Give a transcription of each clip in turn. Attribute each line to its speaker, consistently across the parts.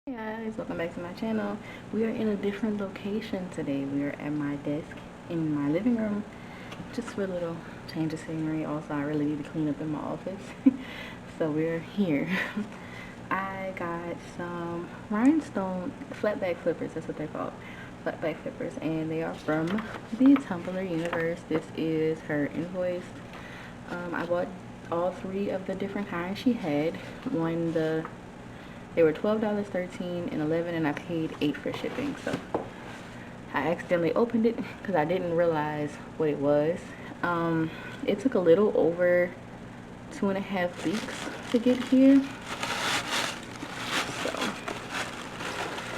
Speaker 1: Hey guys, welcome back to my channel. We are in a different location today. We are at my desk in my living room just for a little change of scenery. Also, I really need to clean up in my office. So we're here. I got some rhinestone flatback flippers. That's what they're called. Flatback flippers. And they are from the Tumblr universe. This is her invoice. I bought all three of the different kinds she had. They were $12, 13 and 11, and I paid 8 for shipping. So I accidentally opened it because I didn't realize what it was. It took a little over 2.5 weeks to get here. So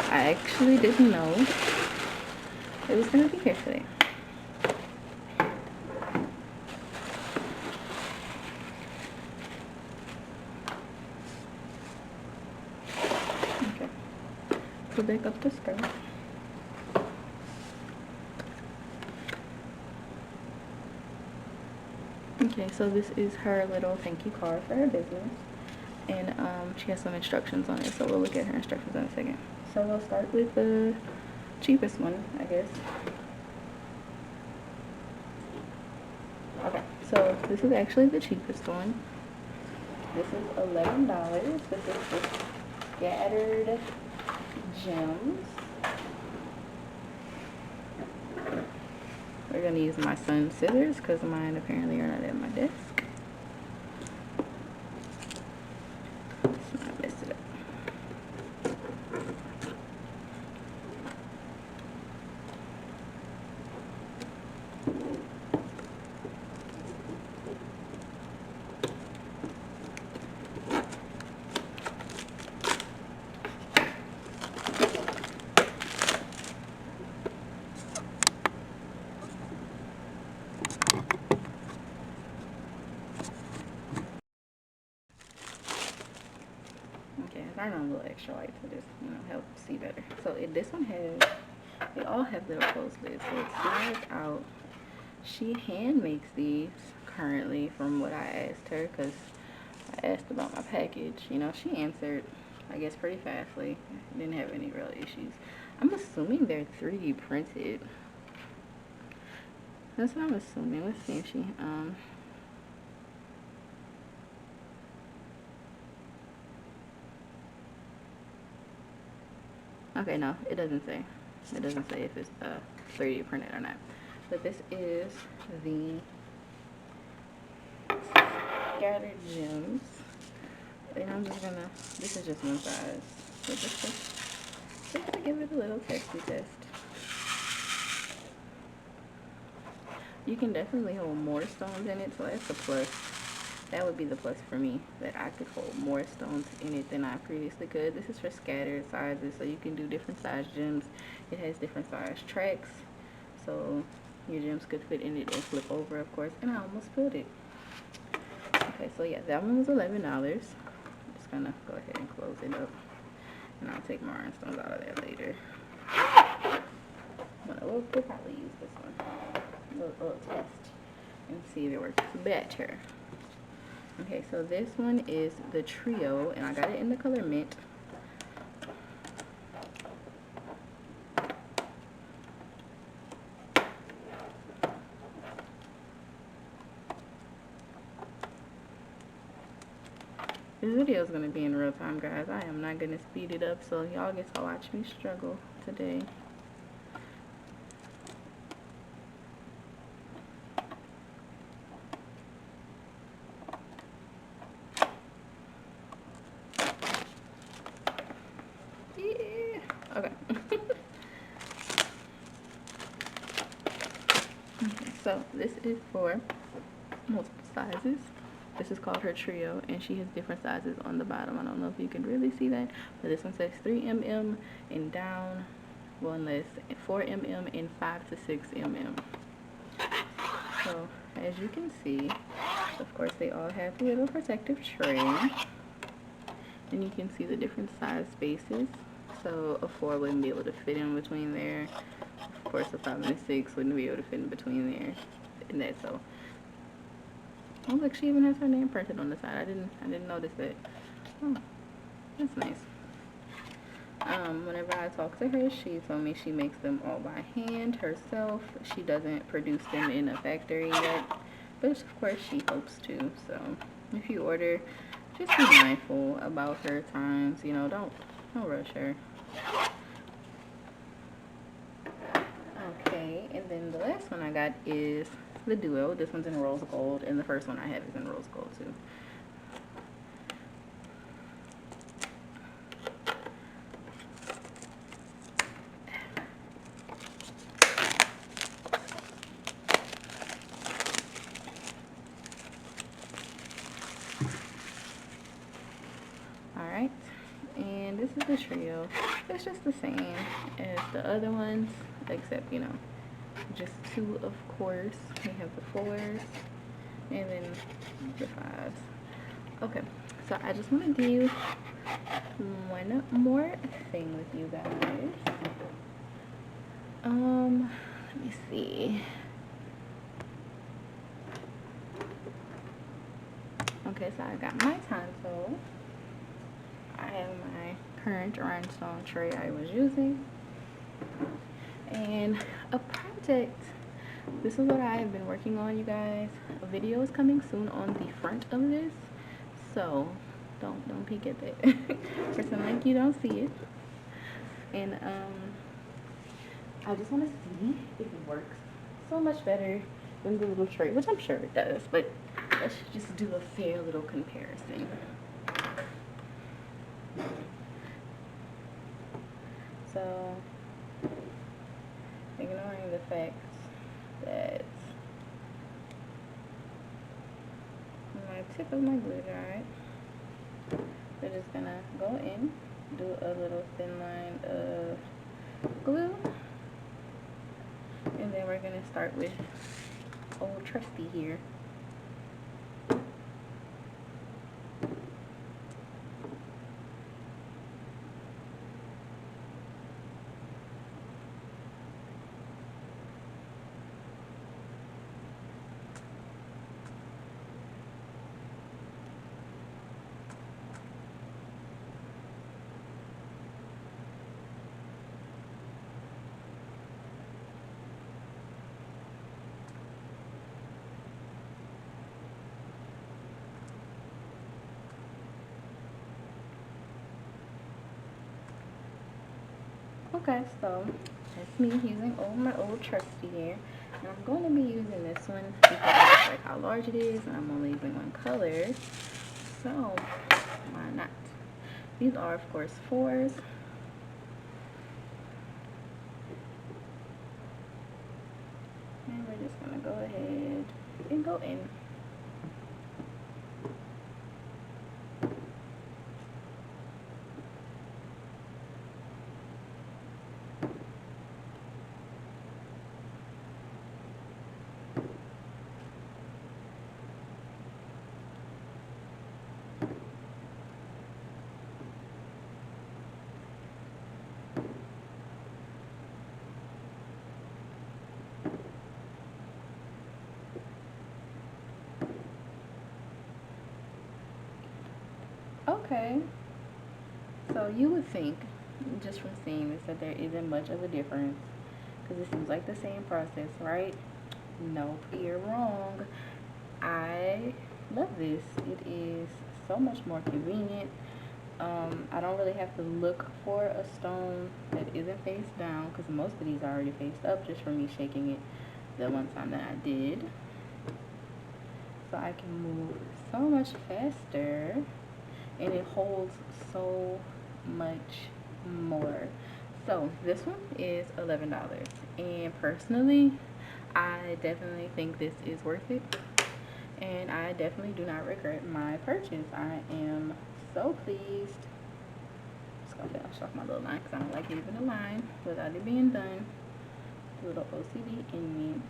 Speaker 1: I actually didn't know it was gonna be here today. Okay. So back up the skirt. Okay, so this is her little thank you card for her business. And she has some instructions on it, so we'll look at her instructions in a second. So we'll start with the cheapest one, I guess. Okay, so this is actually the cheapest one. This is $11. This is the scattered gems. We're gonna use my son's scissors because mine apparently are not at my desk. Let's not mess it up. Okay, I started on a little extra light to just, help see better. So this one they all have little closed lids, so it slides out. She hand makes these currently from what I asked her, because I asked about my package. She answered, I guess, pretty fastly. Didn't have any real issues. I'm assuming they're 3D printed. That's what I'm assuming. Let's see if she, okay, no, it doesn't say. It doesn't say if it's 3D printed or not. But this is the scattered gems. And I'm just gonna, this is just one size. So just to give it a little testy test. You can definitely hold more stones in it, so that's a plus. That would be the plus for me, that I could hold more stones in it than I previously could. This is for scattered sizes, so you can do different size gems. It has different size tracks, so your gems could fit in it and flip over, of course. And I almost spilled it. Okay, so yeah, that one was $11. I'm just gonna go ahead and close it up, and I'll take my rhinestones out of there later. We'll probably use this one. A little test and see if it works better. Okay, so this one is the trio, and I got it in the color mint. This video is going to be in real time, guys. I am not going to speed it up, so y'all get to watch me struggle today. Okay. Okay, so this is for multiple sizes. This is called her trio, and she has different sizes on the bottom. I don't know if you can really see that, but this one says 3 mm and down one less, 4 mm and 5 to 6 mm. So as you can see, of course they all have a little protective tray, and you can see the different size spaces. So a 4 wouldn't be able to fit in between there. Of course a 5 and a 6 wouldn't be able to fit in between there. And that, so oh look, she even has her name printed on the side. I didn't notice that. Oh, that's nice. Whenever I talk to her, she told me she makes them all by hand herself. She doesn't produce them in a factory yet, but of course she hopes to. So if you order, just be mindful about her times. You know, don't rush her. Okay, and then the last one I got is the Duo. This one's in rose gold, and the first one I have is in rose gold too. Alright, and this is the trio. It's just the same as the other ones, except, you know, just two, of course. We have the fours, and then the fives. Okay, so I just want to do one more thing with you guys. Let me see. Okay, so I got my tonsil. I have my current rhinestone tray I was using. And a project. This is what I have been working on, you guys. A video is coming soon on the front of this. So don't peek at that. Pretend like you don't see it. And I just want to see if it works so much better than the little tray, which I'm sure it does, but let's just do a fair little comparison. So, ignoring the fact that my tip of my glue dried, we're just gonna go in, do a little thin line of glue, and then we're gonna start with old trusty here. Okay, so that's me using my old trusty here. And I'm going to be using this one because I just like how large it is, and I'm only using one color. So, why not? These are, of course, fours. And we're just going to go ahead and go in. Okay, so you would think, just from seeing this, that there isn't much of a difference, because it seems like the same process, right? Nope, you're wrong. I love this. It is so much more convenient. I don't really have to look for a stone that isn't face down, because most of these are already faced up just from me shaking it the one time that I did. So I can move so much faster, and it holds so much more. So this one is $11, and personally I definitely think this is worth it, and I definitely do not regret my purchase. I am so pleased. Just gonna finish off my little line because I don't like leaving a line without it being done. A little OCD in me.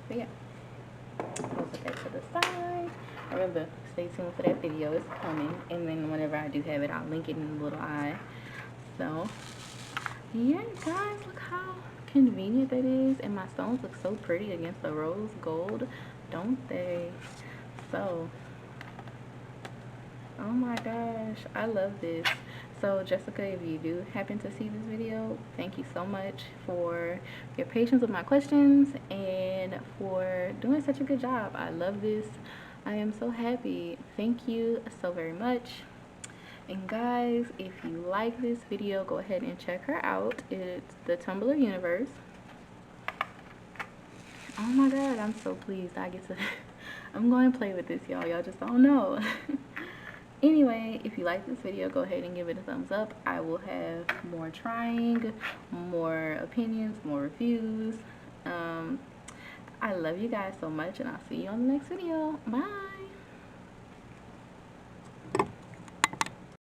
Speaker 1: But yeah, we'll put that to the side. Remember, stay tuned for that video. It's coming, and then whenever I do have it, I'll link it in the little eye. So yeah, guys, look how convenient that is, and my stones look so pretty against the rose gold, don't they? So, oh my gosh, I love this. So Jessica, if you do happen to see this video, thank you so much for your patience with my questions and for doing such a good job. I love this. I am so happy. Thank you so very much. And guys, if you like this video, go ahead and check her out. It's the Tumblr Universe. Oh my god, I'm so pleased I get to I'm going to play with this, y'all just don't know. Anyway, if you like this video, go ahead and give it a thumbs up. I will have more trying, more opinions, more reviews. I love you guys so much, and I'll see you on the next video. Bye.